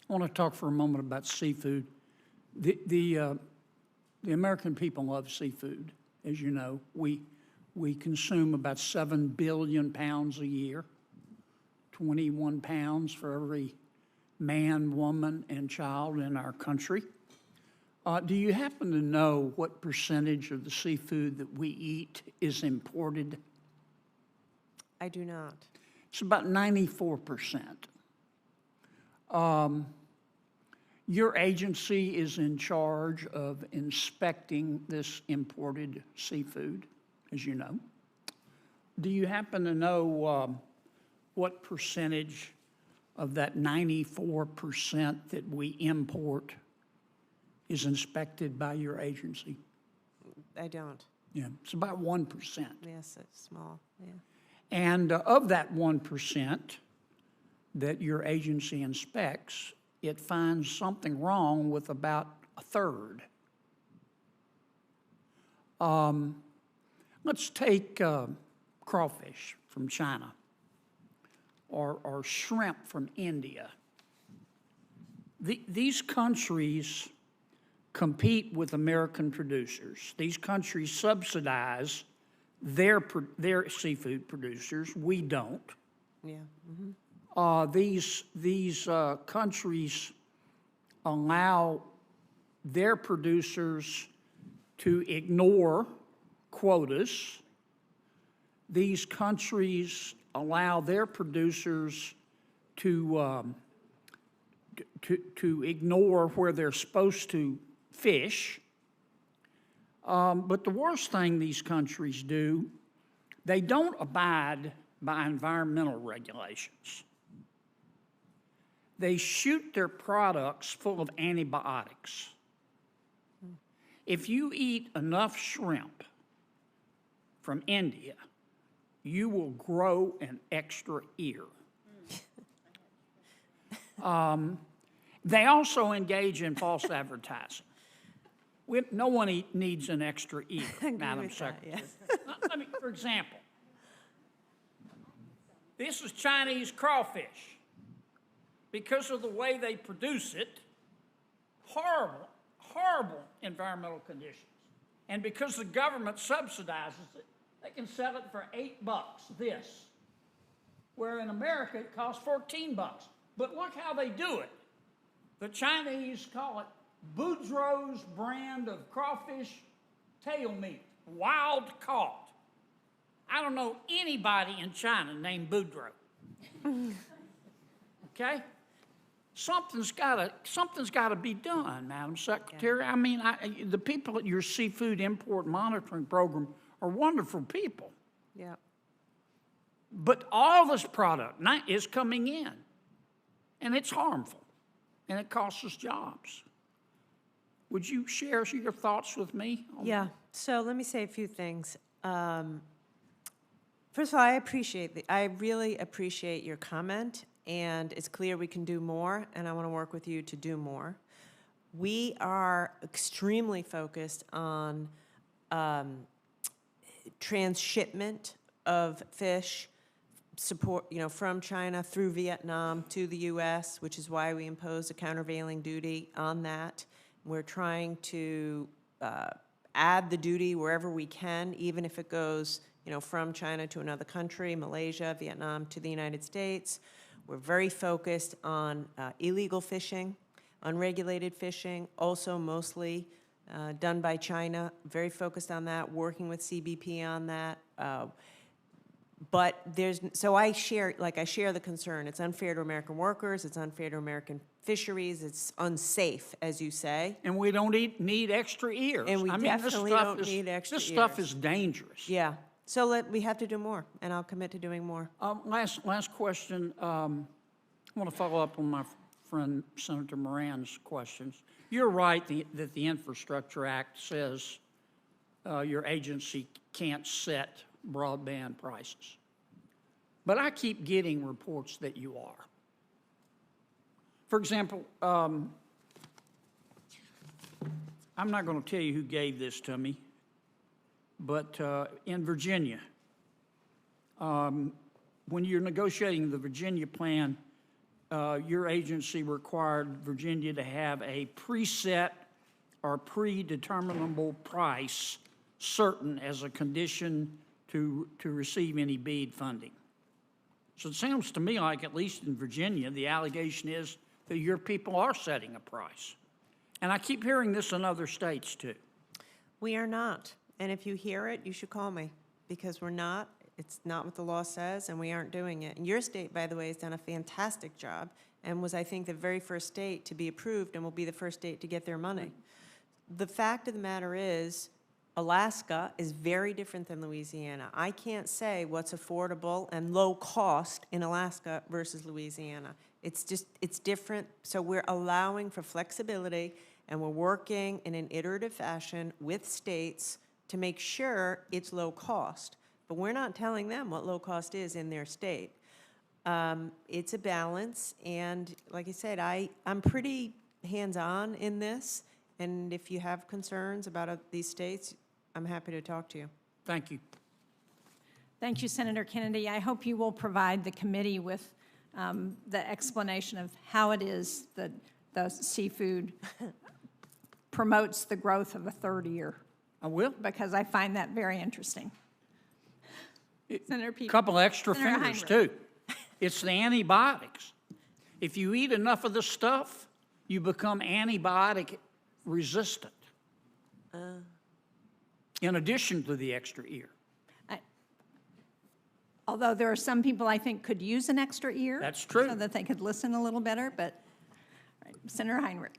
I want to talk for a moment about seafood. The American people love seafood, as you know. We consume about 7 billion pounds a year, 21 pounds for every man, woman, and child in our country. Do you happen to know what percentage of the seafood that we eat is imported? I do not. It's about 94%. Your agency is in charge of inspecting this imported seafood, as you know. Do you happen to know what percentage of that 94% that we import is inspected by your agency? I don't. Yeah, it's about 1%. Yes, it's small, yeah. And of that 1% that your agency inspects, it finds something wrong with about a third. Let's take crawfish from China or shrimp from India. These countries compete with American producers. These countries subsidize their seafood producers. We don't. Yeah. Mm-hmm. These countries allow their producers to ignore quotas. These countries allow their producers to ignore where they're supposed to fish. But the worst thing these countries do, they don't abide by environmental regulations. They shoot their products full of antibiotics. If you eat enough shrimp from India, you will grow an extra ear. They also engage in false advertising. No one needs an extra ear, Madam Secretary. Let me, for example, this is Chinese crawfish. Because of the way they produce it, horrible, horrible environmental conditions. And because the government subsidizes it, they can sell it for $8, this. Where in America it costs $14. But look how they do it. The Chinese call it Boudreaux's brand of crawfish tail meat, wild caught. I don't know anybody in China named Boudreaux. Okay? Something's got to be done, Madam Secretary. Yeah. I mean, the people at your seafood import monitoring program are wonderful people. Yeah. But all this product is coming in, and it's harmful, and it costs us jobs. Would you share your thoughts with me? Yeah. So let me say a few things. First of all, I really appreciate your comment. And it's clear we can do more, and I want to work with you to do more. We are extremely focused on transshipment of fish support, from China through Vietnam to the U.S., which is why we imposed a countervailing duty on that. We're trying to add the duty wherever we can, even if it goes, from China to another country, Malaysia, Vietnam to the United States. We're very focused on illegal fishing, unregulated fishing, also mostly done by China. Very focused on that, working with CBP on that. But I share the concern. It's unfair to American workers. It's unfair to American fisheries. It's unsafe, as you say. And we don't need extra ears. And we definitely don't need extra ears. This stuff is dangerous. Yeah. So we have to do more, and I'll commit to doing more. Last question. I want to follow up on my friend Senator Moran's questions. You're right that the Infrastructure Act says your agency can't set broadband prices. But I keep getting reports that you are. For example, I'm not going to tell you who gave this to me, but in Virginia, when you're negotiating the Virginia plan, your agency required Virginia to have a preset or predeterminable price certain as a condition to receive any BEAD funding. So it sounds to me like, at least in Virginia, the allegation is that your people are setting a price. And I keep hearing this in other states too. We are not. And if you hear it, you should call me, because we're not. It's not what the law says, and we aren't doing it. And your state, by the way, has done a fantastic job and was, I think, the very first state to be approved and will be the first state to get their money. The fact of the matter is, Alaska is very different than Louisiana. I can't say what's affordable and low cost in Alaska versus Louisiana. It's just, it's different. So we're allowing for flexibility, and we're working in an iterative fashion with states to make sure it's low cost. But we're not telling them what low cost is in their state. It's a balance, and like I said, I'm pretty hands-on in this, and if you have concerns about these states, I'm happy to talk to you. Thank you. Thank you, Senator Kennedy. I hope you will provide the committee with the explanation of how it is that the seafood promotes the growth of a third ear. I will. Because I find that very interesting. Senator Pete. Couple extra Senator fingers Heinrich. too. It's the antibiotics. If you eat enough of this stuff, you become antibiotic resistant. In addition to the extra ear. Although there are some people I think could use an extra ear. That's true. So that they could listen a little better, but all right. Senator Heinrich.